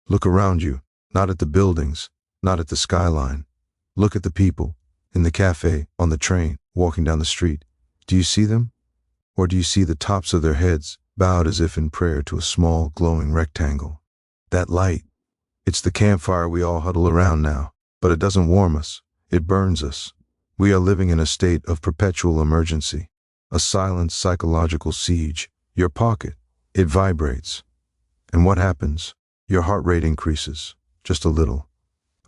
Look around you, not at the buildings, not at the skyline. Look at the people, in the cafe, on the train, walking down the street. Do you see them? Or do you see the tops of their heads, bowed as if in prayer to a small, glowing rectangle? That light, it's the campfire we all huddle around now, but it doesn't warm us, it burns us. We are living in a state of perpetual emergency, a silent psychological siege. Your pocket, it vibrates. And what happens? Your heart rate increases, just a little.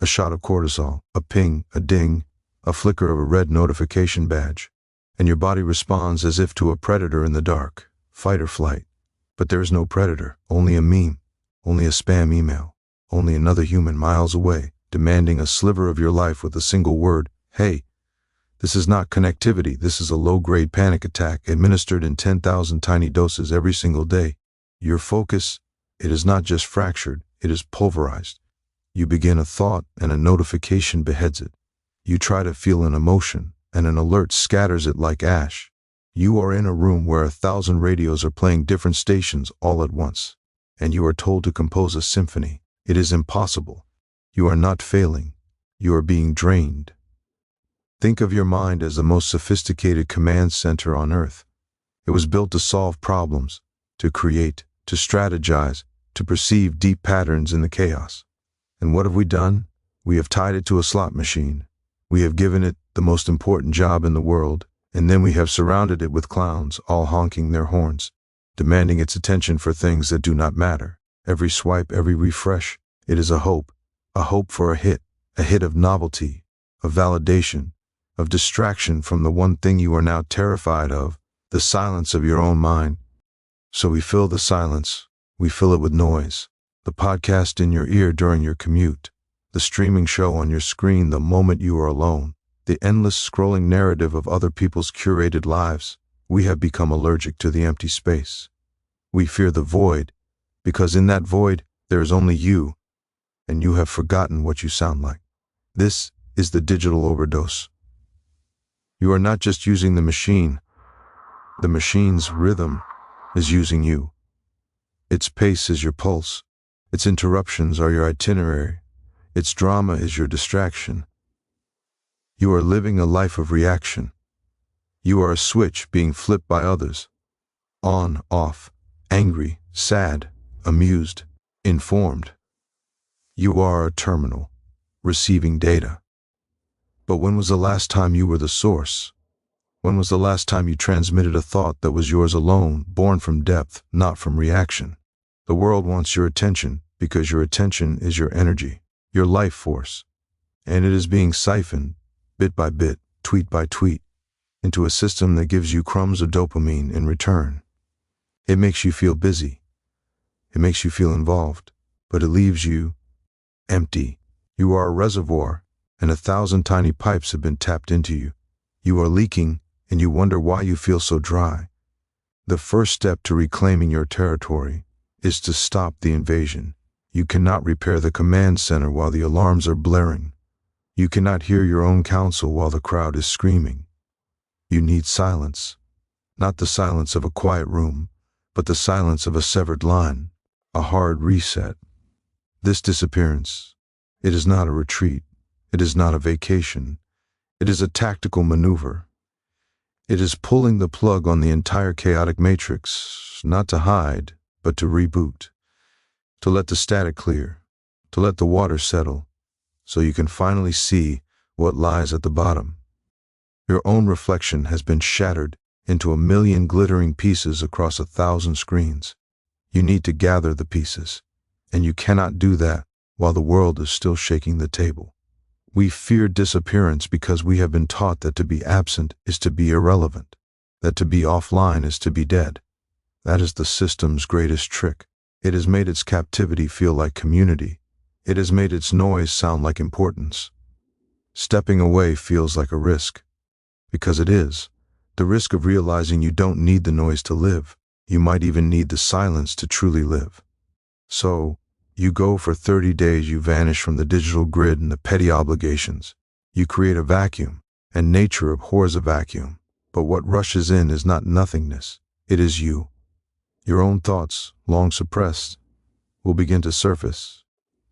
A shot of cortisol, a ping, a ding, a flicker of a red notification badge. And your body responds as if to a predator in the dark, fight or flight. But there is no predator, only a meme, only a spam email, only another human miles away, demanding a sliver of your life with a single word, hey. This is not connectivity, this is a low-grade panic attack administered in 10,000 tiny doses every single day. Your focus, it is not just fractured, it is pulverized. You begin a thought and a notification beheads it. You try to feel an emotion, and an alert scatters it like ash. You are in a room where 1,000 radios are playing different stations all at once, and you are told to compose a symphony. It is impossible. You are not failing. You are being drained. Think of your mind as the most sophisticated command center on Earth. It was built to solve problems, to create, to strategize, to perceive deep patterns in the chaos. And what have we done? We have tied it to a slot machine. We have given it the most important job in the world, and then we have surrounded it with clowns, all honking their horns, demanding its attention for things that do not matter. Every swipe, every refresh, it is a hope for a hit of novelty, of validation, of distraction from the one thing you are now terrified of, the silence of your own mind. So we fill the silence, we fill it with noise, the podcast in your ear during your commute, the streaming show on your screen the moment you are alone, the endless scrolling narrative of other people's curated lives. We have become allergic to the empty space. We fear the void, because in that void there is only you, and you have forgotten what you sound like. This is the digital overdose. You are not just using the machine. The machine's rhythm is using you. Its pace is your pulse. Its interruptions are your itinerary. Its drama is your distraction. You are living a life of reaction. You are a switch being flipped by others. On, off, angry, sad, amused, informed. You are a terminal, receiving data. But when was the last time you were the source? When was the last time you transmitted a thought that was yours alone, born from depth, not from reaction? The world wants your attention because your attention is your energy, your life force, and it is being siphoned, bit by bit, tweet by tweet, into a system that gives you crumbs of dopamine in return. It makes you feel busy. It makes you feel involved, but it leaves you empty. You are a reservoir, and 1,000 tiny pipes have been tapped into you. You are leaking, and you wonder why you feel so dry. The first step to reclaiming your territory is to stop the invasion. You cannot repair the command center while the alarms are blaring. You cannot hear your own counsel while the crowd is screaming. You need silence, not the silence of a quiet room, but the silence of a severed line, a hard reset. This disappearance, it is not a retreat. It is not a vacation. It is a tactical maneuver. It is pulling the plug on the entire chaotic matrix, not to hide, but to reboot, to let the static clear, to let the water settle, so you can finally see what lies at the bottom. Your own reflection has been shattered into 1,000,000 glittering pieces across 1,000 screens. You need to gather the pieces, and you cannot do that while the world is still shaking the table. We fear disappearance because we have been taught that to be absent is to be irrelevant, that to be offline is to be dead. That is the system's greatest trick. It has made its captivity feel like community. It has made its noise sound like importance. Stepping away feels like a risk, because it is. The risk of realizing you don't need the noise to live. You might even need the silence to truly live. So, you go for 30 days, you vanish from the digital grid and the petty obligations. You create a vacuum, and nature abhors a vacuum. But what rushes in is not nothingness, it is you. Your own thoughts, long suppressed, will begin to surface.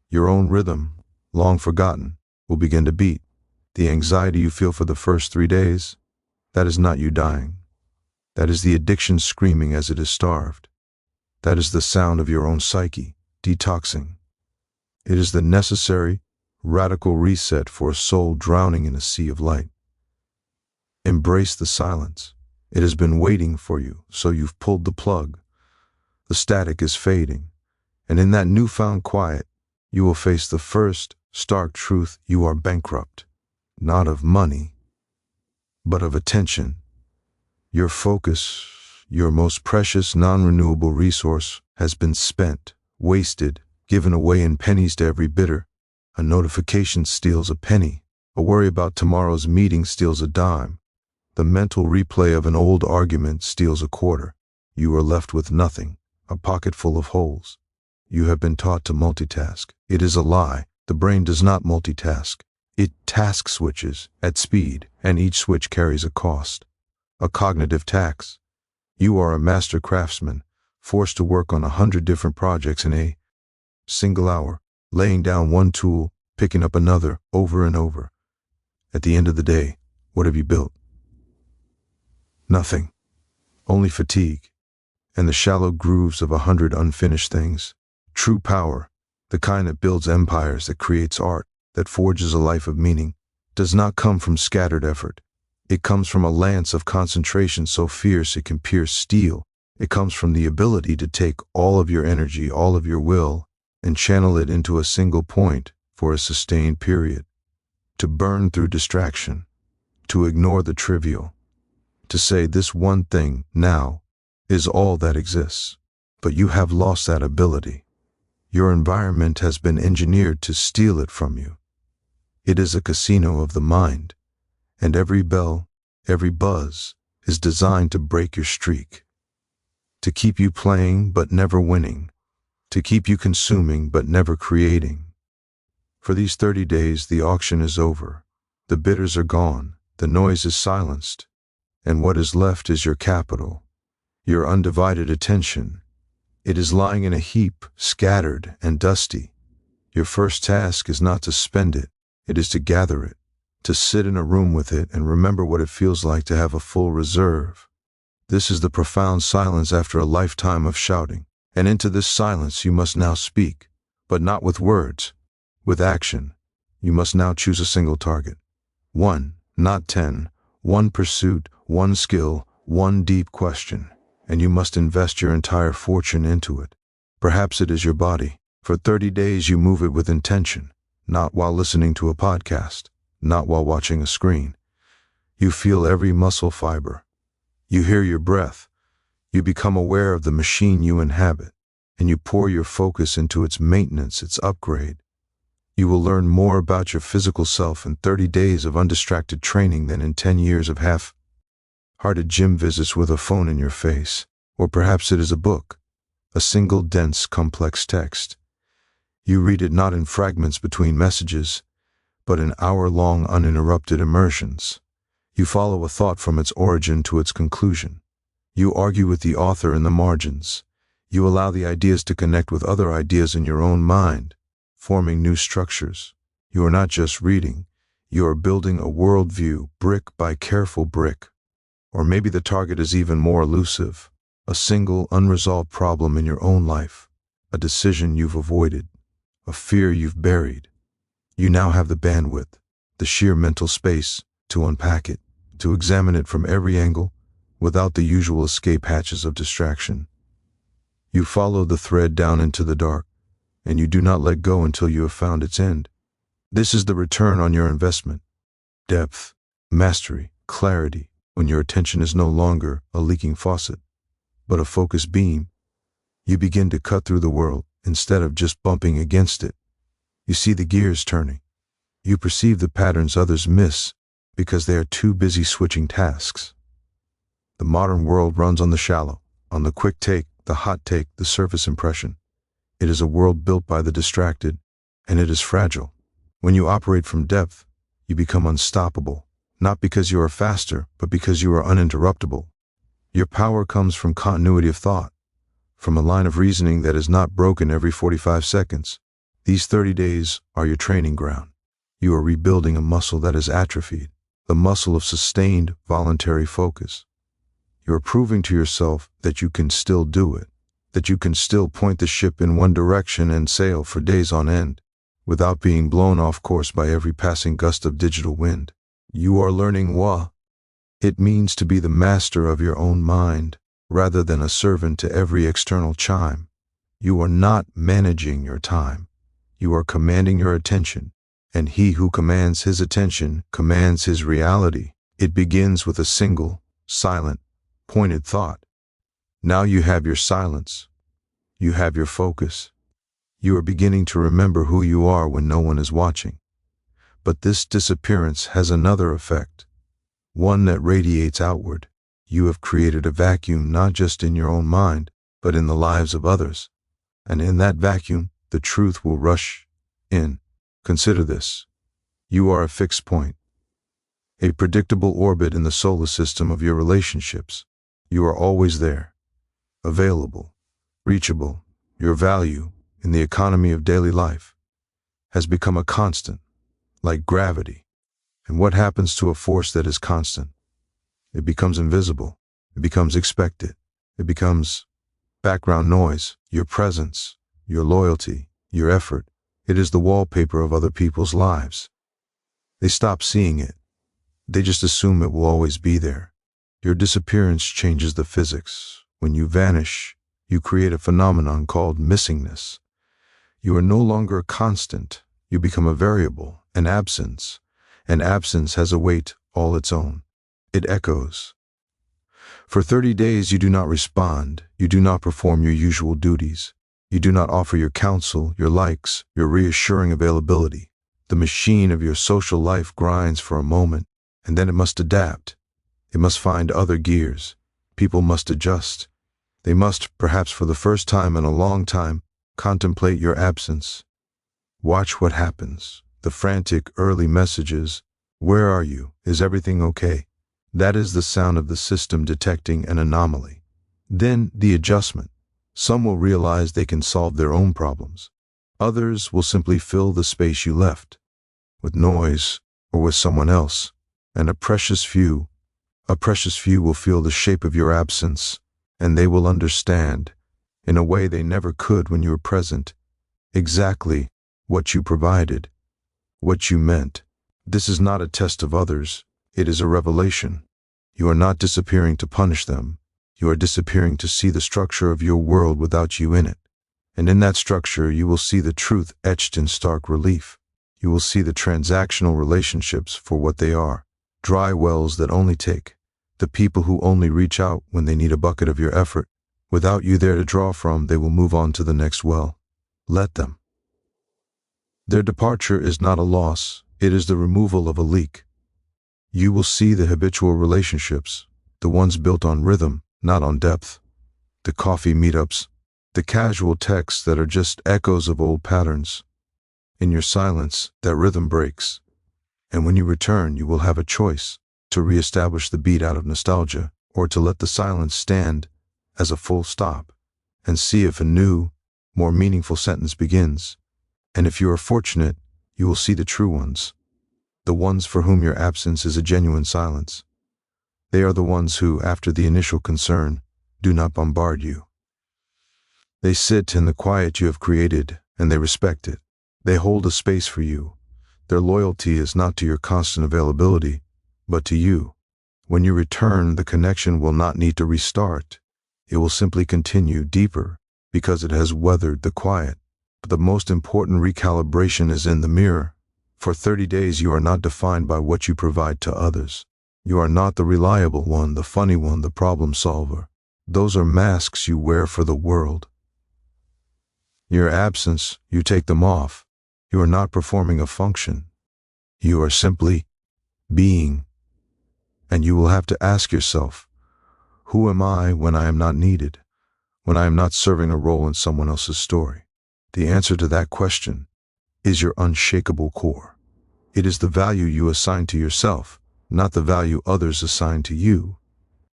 Your own rhythm, long forgotten, will begin to beat. The anxiety you feel for the first 3 days, that is not you dying. That is the addiction screaming as it is starved. That is the sound of your own psyche, detoxing. It is the necessary, radical reset for a soul drowning in a sea of light. Embrace the silence. It has been waiting for you, so you've pulled the plug. The static is fading, and in that newfound quiet, you will face the first stark truth: you are bankrupt, not of money, but of attention. Your focus, your most precious non-renewable resource, has been spent, wasted, given away in pennies to every bidder. A notification steals a penny. A worry about tomorrow's meeting steals a dime. The mental replay of an old argument steals a quarter. You are left with nothing, a pocket full of holes. You have been taught to multitask. It is a lie. The brain does not multitask. It task switches at speed, and each switch carries a cost, a cognitive tax. You are a master craftsman, forced to work on 100 different projects in a single hour, laying down one tool, picking up another, over and over. At the end of the day, what have you built? Nothing. Only fatigue, and the shallow grooves of 100 unfinished things. True power, the kind that builds empires, that creates art, that forges a life of meaning, does not come from scattered effort. It comes from a lance of concentration so fierce it can pierce steel. It comes from the ability to take all of your energy, all of your will, and channel it into a single point for a sustained period. To burn through distraction, to ignore the trivial, to say this one thing now is all that exists. But you have lost that ability. Your environment has been engineered to steal it from you. It is a casino of the mind, and every bell, every buzz is designed to break your streak, to keep you playing but never winning, to keep you consuming but never creating. For these 30 days, the auction is over. The bidders are gone, the noise is silenced, and what is left is your capital, your undivided attention. It is lying in a heap, scattered and dusty. Your first task is not to spend it, it is to gather it, to sit in a room with it and remember what it feels like to have a full reserve. This is the profound silence after a lifetime of shouting, and into this silence you must now speak, but not with words, with action. You must now choose a single target. One, not 10, one pursuit, one skill, one deep question, and you must invest your entire fortune into it. Perhaps it is your body. For 30 days you move it with intention, not while listening to a podcast, not while watching a screen. You feel every muscle fiber. You hear your breath. You become aware of the machine you inhabit, and you pour your focus into its maintenance, its upgrade. You will learn more about your physical self in 30 days of undistracted training than in 10 years of half-hearted gym visits with a phone in your face. Or perhaps it is a book, a single dense, complex text. You read it not in fragments between messages, but in hour-long uninterrupted immersions. You follow a thought from its origin to its conclusion. You argue with the author in the margins. You allow the ideas to connect with other ideas in your own mind, forming new structures. You are not just reading, you are building a worldview, brick by careful brick. Or maybe the target is even more elusive, a single unresolved problem in your own life, a decision you've avoided, a fear you've buried. You now have the bandwidth, the sheer mental space to unpack it, to examine it from every angle, without the usual escape hatches of distraction. You follow the thread down into the dark, and you do not let go until you have found its end. This is the return on your investment. Depth, mastery, clarity, when your attention is no longer a leaking faucet, but a focused beam. You begin to cut through the world instead of just bumping against it. You see the gears turning. You perceive the patterns others miss because they are too busy switching tasks. The modern world runs on the shallow, on the quick take, the hot take, the surface impression. It is a world built by the distracted, and it is fragile. When you operate from depth, you become unstoppable, not because you are faster, but because you are uninterruptible. Your power comes from continuity of thought, from a line of reasoning that is not broken every 45 seconds. These 30 days are your training ground. You are rebuilding a muscle that is atrophied, the muscle of sustained, voluntary focus. You are proving to yourself that you can still do it, that you can still point the ship in one direction and sail for days on end, without being blown off course by every passing gust of digital wind. You are learning what it means to be the master of your own mind, rather than a servant to every external chime. You are not managing your time. You are commanding your attention, and he who commands his attention commands his reality. It begins with a single, silent, pointed thought. Now you have your silence. You have your focus. You are beginning to remember who you are when no one is watching. But this disappearance has another effect, one that radiates outward. You have created a vacuum not just in your own mind, but in the lives of others. And in that vacuum, the truth will rush in. Consider this. You are a fixed point, a predictable orbit in the solar system of your relationships. You are always there, available, reachable. Your value in the economy of daily life has become a constant, like gravity. And what happens to a force that is constant? It becomes invisible. It becomes expected. It becomes background noise. Your presence, your loyalty, your effort. It is the wallpaper of other people's lives. They stop seeing it. They just assume it will always be there. Your disappearance changes the physics. When you vanish, you create a phenomenon called missingness. You are no longer a constant. You become a variable, an absence. And absence has a weight all its own. It echoes. For 30 days you do not respond. You do not perform your usual duties. You do not offer your counsel, your likes, your reassuring availability. The machine of your social life grinds for a moment, and then it must adapt. It must find other gears. People must adjust. They must, perhaps for the first time in a long time, contemplate your absence. Watch what happens. The frantic early messages. Where are you? Is everything okay? That is the sound of the system detecting an anomaly. Then the adjustment. Some will realize they can solve their own problems. Others will simply fill the space you left, with noise or with someone else. And a precious few will feel the shape of your absence, and they will understand, in a way they never could when you were present, exactly what you provided, what you meant. This is not a test of others, it is a revelation. You are not disappearing to punish them. You are disappearing to see the structure of your world without you in it. And in that structure, you will see the truth etched in stark relief. You will see the transactional relationships for what they are, dry wells that only take, the people who only reach out when they need a bucket of your effort. Without you there to draw from, they will move on to the next well. Let them. Their departure is not a loss, it is the removal of a leak. You will see the habitual relationships, the ones built on rhythm, not on depth, the coffee meetups, the casual texts that are just echoes of old patterns. In your silence, that rhythm breaks. And when you return, you will have a choice to reestablish the beat out of nostalgia, or to let the silence stand as a full stop and see if a new, more meaningful sentence begins. And if you are fortunate, you will see the true ones, the ones for whom your absence is a genuine silence. They are the ones who, after the initial concern, do not bombard you. They sit in the quiet you have created, and they respect it. They hold a space for you. Their loyalty is not to your constant availability, but to you. When you return, the connection will not need to restart. It will simply continue deeper, because it has weathered the quiet. But the most important recalibration is in the mirror. For 30 days you are not defined by what you provide to others. You are not the reliable one, the funny one, the problem solver. Those are masks you wear for the world. In your absence, you take them off. You are not performing a function. You are simply being. And you will have to ask yourself, who am I when I am not needed, when I am not serving a role in someone else's story? The answer to that question is your unshakable core. It is the value you assign to yourself, not the value others assign to you.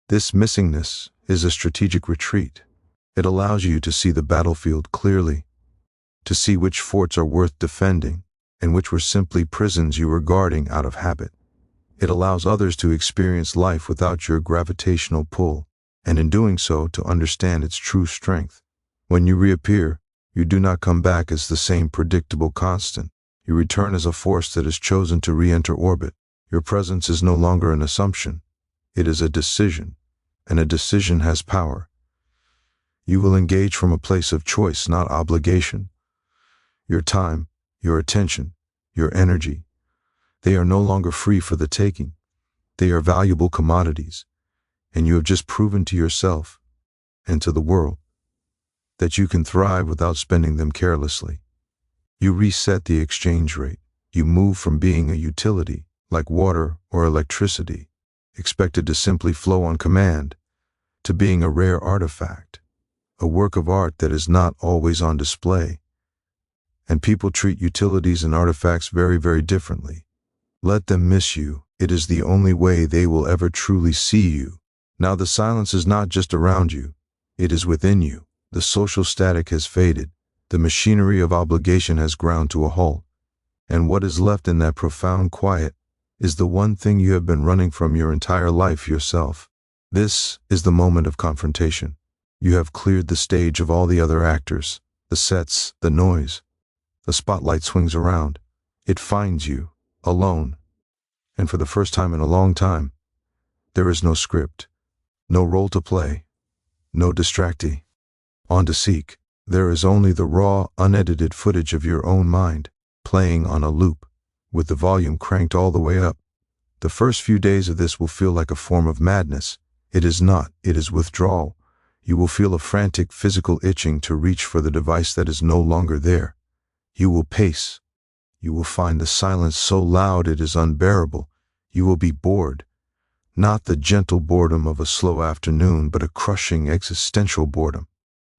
This missingness is a strategic retreat. It allows you to see the battlefield clearly, to see which forts are worth defending and which were simply prisons you were guarding out of habit. It allows others to experience life without your gravitational pull, and in doing so to understand its true strength. When you reappear, you do not come back as the same predictable constant. You return as a force that has chosen to re-enter orbit. Your presence is no longer an assumption. It is a decision, and a decision has power. You will engage from a place of choice, not obligation. Your time, your attention, your energy, they are no longer free for the taking. They are valuable commodities, and you have just proven to yourself and to the world that you can thrive without spending them carelessly. You reset the exchange rate. You move from being a utility, like water or electricity, expected to simply flow on command, to being a rare artifact, a work of art that is not always on display. And people treat utilities and artifacts very, very differently. Let them miss you. It is the only way they will ever truly see you. Now the silence is not just around you. It is within you. The social static has faded. The machinery of obligation has ground to a halt. And what is left in that profound quiet is the one thing you have been running from your entire life: yourself. This is the moment of confrontation. You have cleared the stage of all the other actors, the sets, the noise. The spotlight swings around. It finds you, alone. And for the first time in a long time, there is no script, no role to play, no distractee. On to seek. There is only the raw, unedited footage of your own mind, playing on a loop, with the volume cranked all the way up. The first few days of this will feel like a form of madness. It is not, it is withdrawal. You will feel a frantic physical itching to reach for the device that is no longer there. You will pace. You will find the silence so loud it is unbearable. You will be bored. Not the gentle boredom of a slow afternoon, but a crushing existential boredom.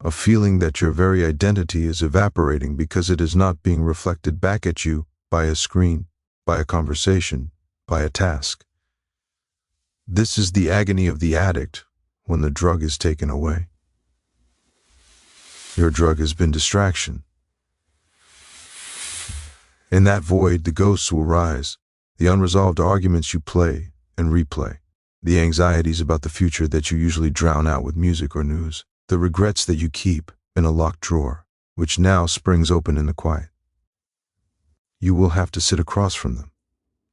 A feeling that your very identity is evaporating because it is not being reflected back at you by a screen, by a conversation, by a task. This is the agony of the addict when the drug is taken away. Your drug has been distraction. In that void, the ghosts will rise, the unresolved arguments you play and replay, the anxieties about the future that you usually drown out with music or news, the regrets that you keep in a locked drawer, which now springs open in the quiet. You will have to sit across from them.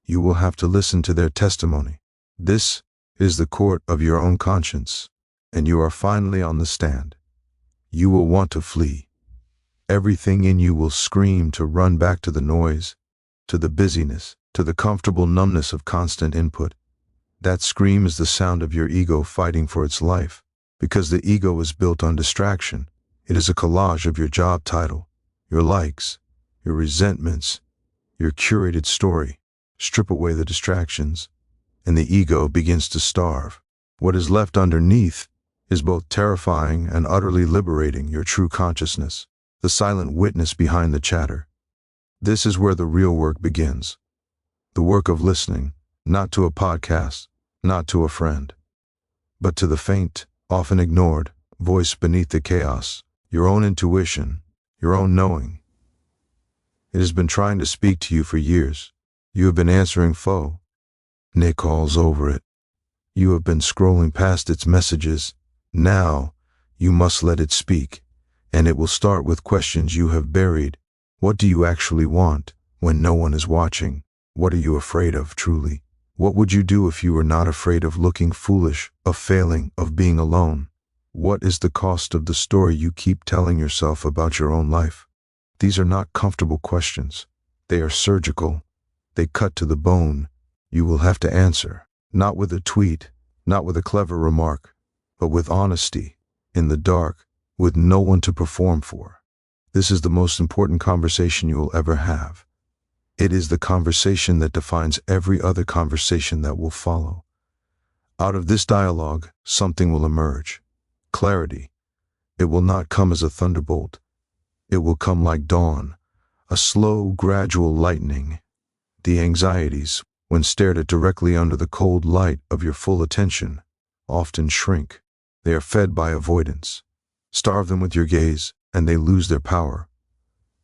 You will have to listen to their testimony. This is the court of your own conscience, and you are finally on the stand. You will want to flee. Everything in you will scream to run back to the noise, to the busyness, to the comfortable numbness of constant input. That scream is the sound of your ego fighting for its life, because the ego is built on distraction. It is a collage of your job title, your likes, your resentments, your curated story. Strip away the distractions, and the ego begins to starve. What is left underneath is both terrifying and utterly liberating: your true consciousness, the silent witness behind the chatter. This is where the real work begins. The work of listening, not to a podcast, not to a friend, but to the faint, often ignored, voice beneath the chaos, your own intuition, your own knowing. It has been trying to speak to you for years. You have been answering phone calls over it. You have been scrolling past its messages. Now, you must let it speak, and it will start with questions you have buried. What do you actually want when no one is watching? What are you afraid of, truly? What would you do if you were not afraid of looking foolish, of failing, of being alone? What is the cost of the story you keep telling yourself about your own life? These are not comfortable questions. They are surgical. They cut to the bone. You will have to answer, not with a tweet, not with a clever remark, but with honesty, in the dark, with no one to perform for. This is the most important conversation you will ever have. It is the conversation that defines every other conversation that will follow. Out of this dialogue, something will emerge. Clarity. It will not come as a thunderbolt. It will come like dawn, a slow, gradual lightening. The anxieties, when stared at directly under the cold light of your full attention, often shrink. They are fed by avoidance. Starve them with your gaze, and they lose their power.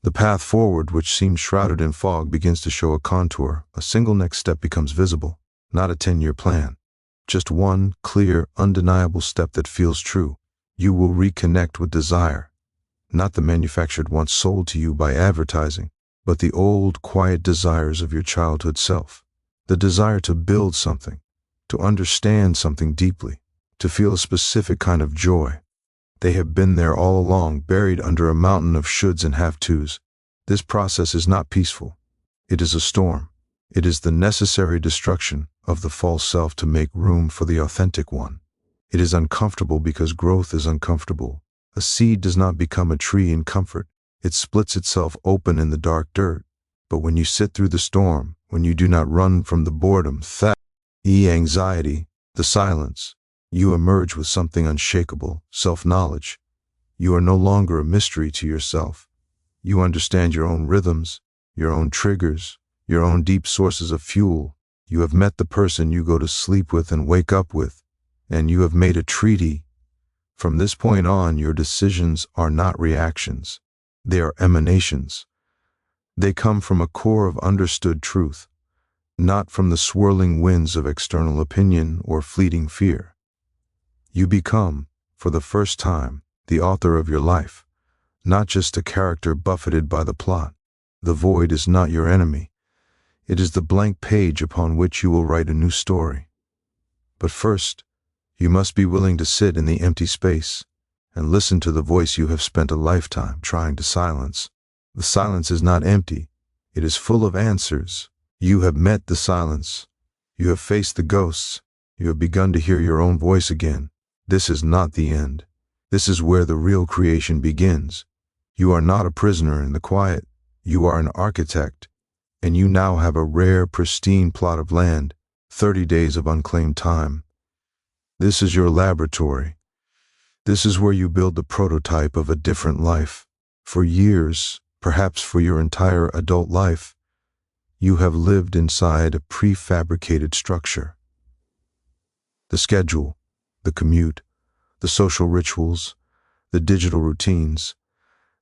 The path forward, which seems shrouded in fog, begins to show a contour. A single next step becomes visible, not a 10-year plan. Just one clear, undeniable step that feels true. You will reconnect with desire, not the manufactured ones sold to you by advertising, but the old, quiet desires of your childhood self. The desire to build something, to understand something deeply, to feel a specific kind of joy. They have been there all along, buried under a mountain of shoulds and have-tos. This process is not peaceful. It is a storm. It is the necessary destruction of the false self to make room for the authentic one. It is uncomfortable because growth is uncomfortable. A seed does not become a tree in comfort. It splits itself open in the dark dirt. But when you sit through the storm, when you do not run from the boredom, anxiety, the silence, you emerge with something unshakable, self-knowledge. You are no longer a mystery to yourself. You understand your own rhythms, your own triggers, your own deep sources of fuel. You have met the person you go to sleep with and wake up with, and you have made a treaty. From this point on, your decisions are not reactions. They are emanations. They come from a core of understood truth, not from the swirling winds of external opinion or fleeting fear. You become, for the first time, the author of your life, not just a character buffeted by the plot. The void is not your enemy. It is the blank page upon which you will write a new story. But first, you must be willing to sit in the empty space and listen to the voice you have spent a lifetime trying to silence. The silence is not empty. It is full of answers. You have met the silence. You have faced the ghosts. You have begun to hear your own voice again. This is not the end. This is where the real creation begins. You are not a prisoner in the quiet. You are an architect, and you now have a rare, pristine plot of land, 30 days of unclaimed time. This is your laboratory. This is where you build the prototype of a different life. For years, perhaps for your entire adult life, you have lived inside a prefabricated structure. The schedule, the commute, the social rituals, the digital routines,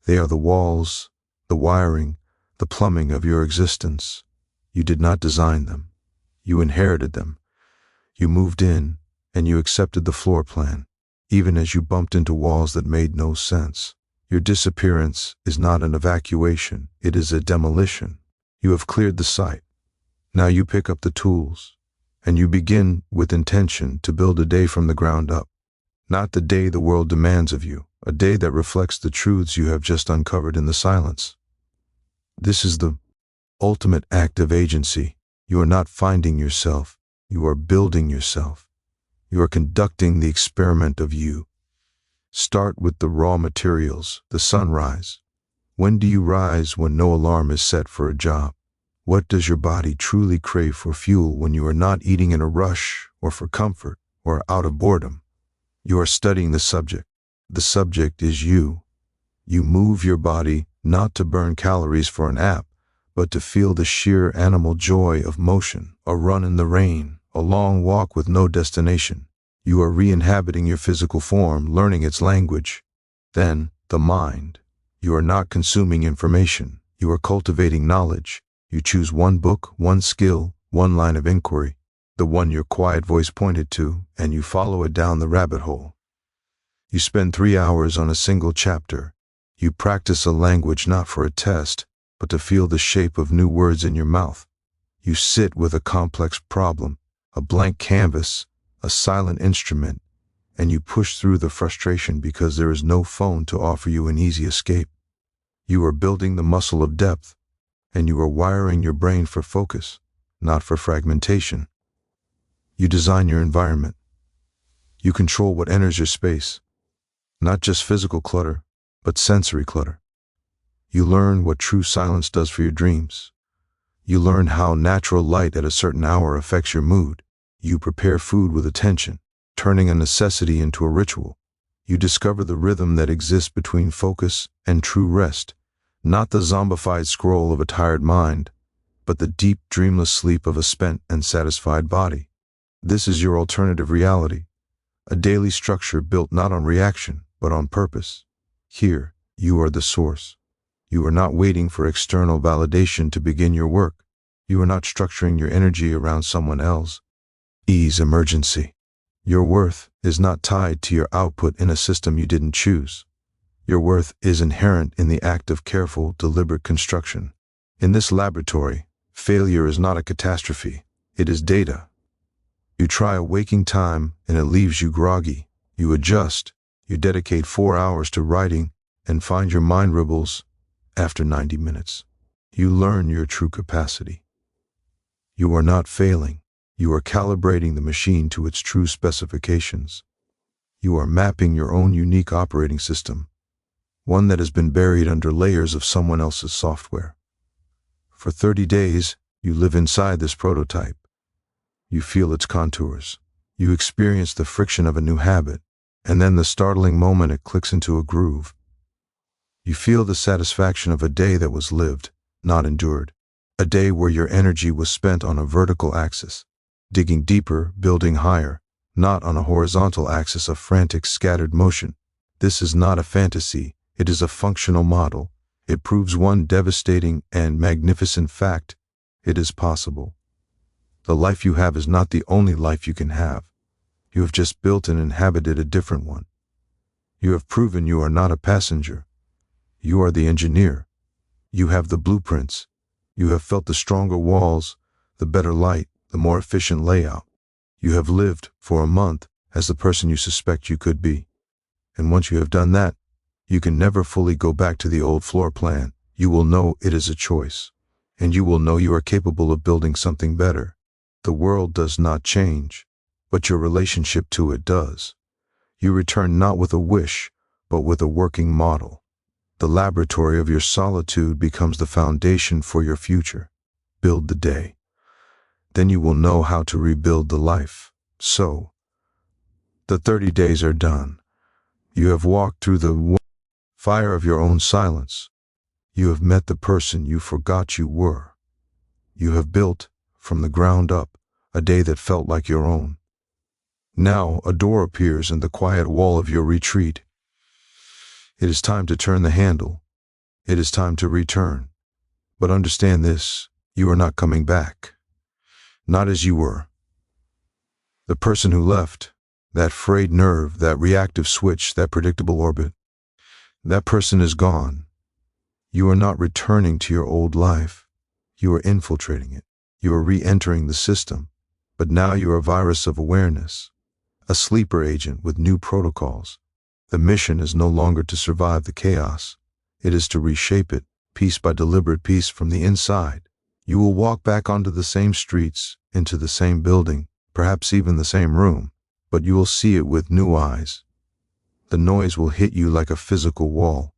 they are the walls, the wiring, the plumbing of your existence. You did not design them. You inherited them. You moved in, and you accepted the floor plan, even as you bumped into walls that made no sense. Your disappearance is not an evacuation, it is a demolition. You have cleared the site. Now you pick up the tools, and you begin with intention to build a day from the ground up. Not the day the world demands of you, a day that reflects the truths you have just uncovered in the silence. This is the ultimate act of agency. You are not finding yourself, you are building yourself. You are conducting the experiment of you. Start with the raw materials, the sunrise. When do you rise when no alarm is set for a job? What does your body truly crave for fuel when you are not eating in a rush or for comfort or out of boredom? You are studying the subject. The subject is you. You move your body not to burn calories for an app, but to feel the sheer animal joy of motion, a run in the rain, a long walk with no destination. You are re-inhabiting your physical form, learning its language. Then, the mind. You are not consuming information. You are cultivating knowledge. You choose one book, one skill, one line of inquiry, the one your quiet voice pointed to, and you follow it down the rabbit hole. You spend 3 hours on a single chapter. You practice a language not for a test, but to feel the shape of new words in your mouth. You sit with a complex problem, a blank canvas, a silent instrument, and you push through the frustration because there is no phone to offer you an easy escape. You are building the muscle of depth, and you are wiring your brain for focus, not for fragmentation. You design your environment. You control what enters your space, not just physical clutter, but sensory clutter. You learn what true silence does for your dreams. You learn how natural light at a certain hour affects your mood. You prepare food with attention, turning a necessity into a ritual. You discover the rhythm that exists between focus and true rest, not the zombified scroll of a tired mind, but the deep, dreamless sleep of a spent and satisfied body. This is your alternative reality, a daily structure built not on reaction, but on purpose. Here, you are the source. You are not waiting for external validation to begin your work. You are not structuring your energy around someone else. Ease emergency. Your worth is not tied to your output in a system you didn't choose. Your worth is inherent in the act of careful, deliberate construction. In this laboratory, failure is not a catastrophe. It is data. You try a waking time and it leaves you groggy. You adjust. You dedicate 4 hours to writing and find your mind ribbles after 90 minutes. You learn your true capacity. You are not failing. You are calibrating the machine to its true specifications. You are mapping your own unique operating system, one that has been buried under layers of someone else's software. For 30 days, you live inside this prototype. You feel its contours. You experience the friction of a new habit, and then the startling moment it clicks into a groove. You feel the satisfaction of a day that was lived, not endured. A day where your energy was spent on a vertical axis, digging deeper, building higher, not on a horizontal axis of frantic, scattered motion. This is not a fantasy. It is a functional model. It proves one devastating and magnificent fact. It is possible. The life you have is not the only life you can have. You have just built and inhabited a different one. You have proven you are not a passenger. You are the engineer. You have the blueprints. You have felt the stronger walls, the better light, the more efficient layout. You have lived for a month as the person you suspect you could be. And once you have done that, you can never fully go back to the old floor plan. You will know it is a choice. And you will know you are capable of building something better. The world does not change, but your relationship to it does. You return not with a wish, but with a working model. The laboratory of your solitude becomes the foundation for your future. Build the day. Then you will know how to rebuild the life. So, the 30 days are done. You have walked through the fire of your own silence. You have met the person you forgot you were. You have built, from the ground up, a day that felt like your own. Now a door appears in the quiet wall of your retreat. It is time to turn the handle. It is time to return. But understand this, you are not coming back. Not as you were. The person who left, that frayed nerve, that reactive switch, that predictable orbit, that person is gone. You are not returning to your old life. You are infiltrating it. You are re-entering the system. But now you are a virus of awareness, a sleeper agent with new protocols. The mission is no longer to survive the chaos. It is to reshape it, piece by deliberate piece from the inside. You will walk back onto the same streets, into the same building, perhaps even the same room, but you will see it with new eyes. The noise will hit you like a physical wall.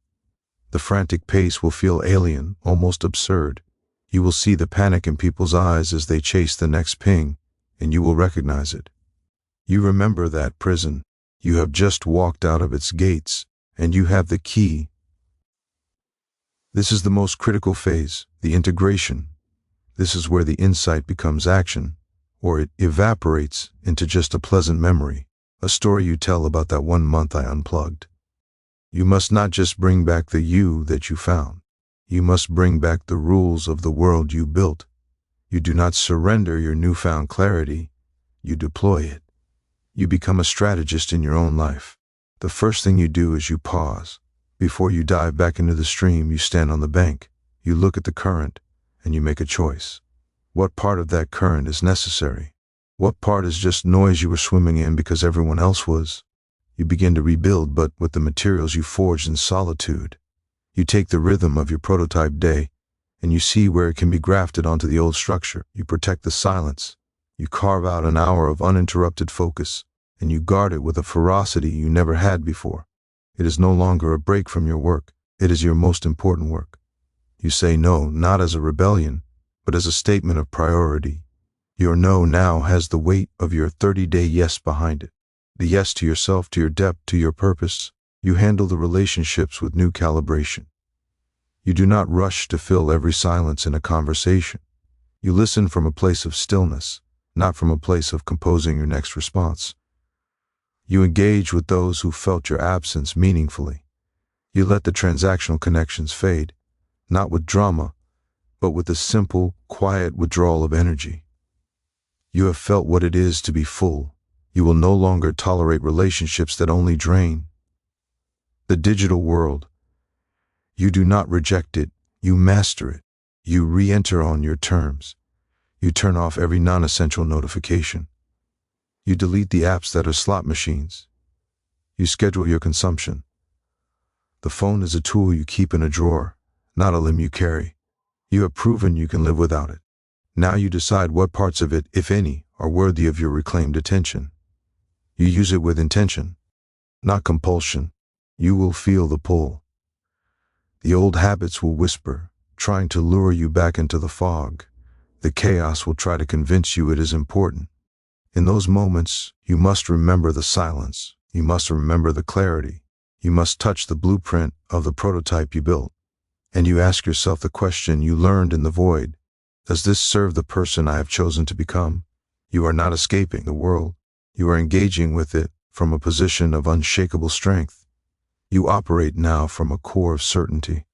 The frantic pace will feel alien, almost absurd. You will see the panic in people's eyes as they chase the next ping, and you will recognize it. You remember that prison. You have just walked out of its gates, and you have the key. This is the most critical phase, the integration. This is where the insight becomes action, or it evaporates into just a pleasant memory, a story you tell about that 1 month I unplugged. You must not just bring back the you that you found. You must bring back the rules of the world you built. You do not surrender your newfound clarity. You deploy it. You become a strategist in your own life. The first thing you do is you pause. Before you dive back into the stream, you stand on the bank. You look at the current, and you make a choice. What part of that current is necessary? What part is just noise you were swimming in because everyone else was? You begin to rebuild, but with the materials you forged in solitude. You take the rhythm of your prototype day, and you see where it can be grafted onto the old structure. You protect the silence. You carve out an hour of uninterrupted focus, and you guard it with a ferocity you never had before. It is no longer a break from your work. It is your most important work. You say no, not as a rebellion, but as a statement of priority. Your no now has the weight of your 30-day yes behind it. The yes to yourself, to your depth, to your purpose. You handle the relationships with new calibration. You do not rush to fill every silence in a conversation. You listen from a place of stillness, not from a place of composing your next response. You engage with those who felt your absence meaningfully. You let the transactional connections fade. not with drama, but with a simple, quiet withdrawal of energy. You have felt what it is to be full. You will no longer tolerate relationships that only drain. The digital world. You do not reject it, you master it. You re-enter on your terms. You turn off every non-essential notification. You delete the apps that are slot machines. You schedule your consumption. The phone is a tool you keep in a drawer, not a limb you carry. You have proven you can live without it. Now you decide what parts of it, if any, are worthy of your reclaimed attention. You use it with intention, not compulsion. You will feel the pull. The old habits will whisper, trying to lure you back into the fog. The chaos will try to convince you it is important. In those moments, you must remember the silence. You must remember the clarity. You must touch the blueprint of the prototype you built. And you ask yourself the question you learned in the void. Does this serve the person I have chosen to become? You are not escaping the world. You are engaging with it from a position of unshakable strength. You operate now from a core of certainty.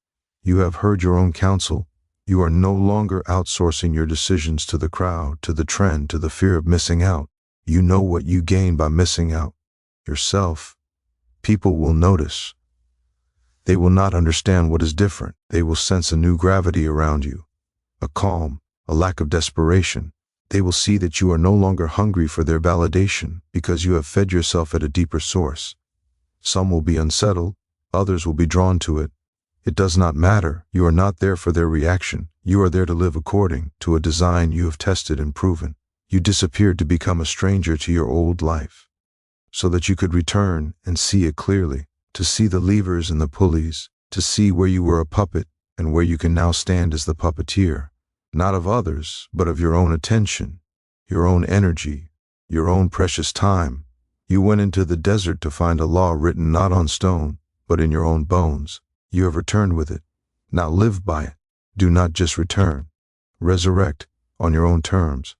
You have heard your own counsel. You are no longer outsourcing your decisions to the crowd, to the trend, to the fear of missing out. You know what you gain by missing out. Yourself. People will notice. They will not understand what is different. They will sense a new gravity around you, a calm, a lack of desperation. They will see that you are no longer hungry for their validation because you have fed yourself at a deeper source. Some will be unsettled, others will be drawn to it. It does not matter. You are not there for their reaction. You are there to live according to a design you have tested and proven. You disappeared to become a stranger to your old life, so that you could return and see it clearly, to see the levers and the pulleys, to see where you were a puppet and where you can now stand as the puppeteer, not of others, but of your own attention, your own energy, your own precious time. You went into the desert to find a law written not on stone, but in your own bones. You have returned with it. Now live by it. Do not just return. Resurrect on your own terms.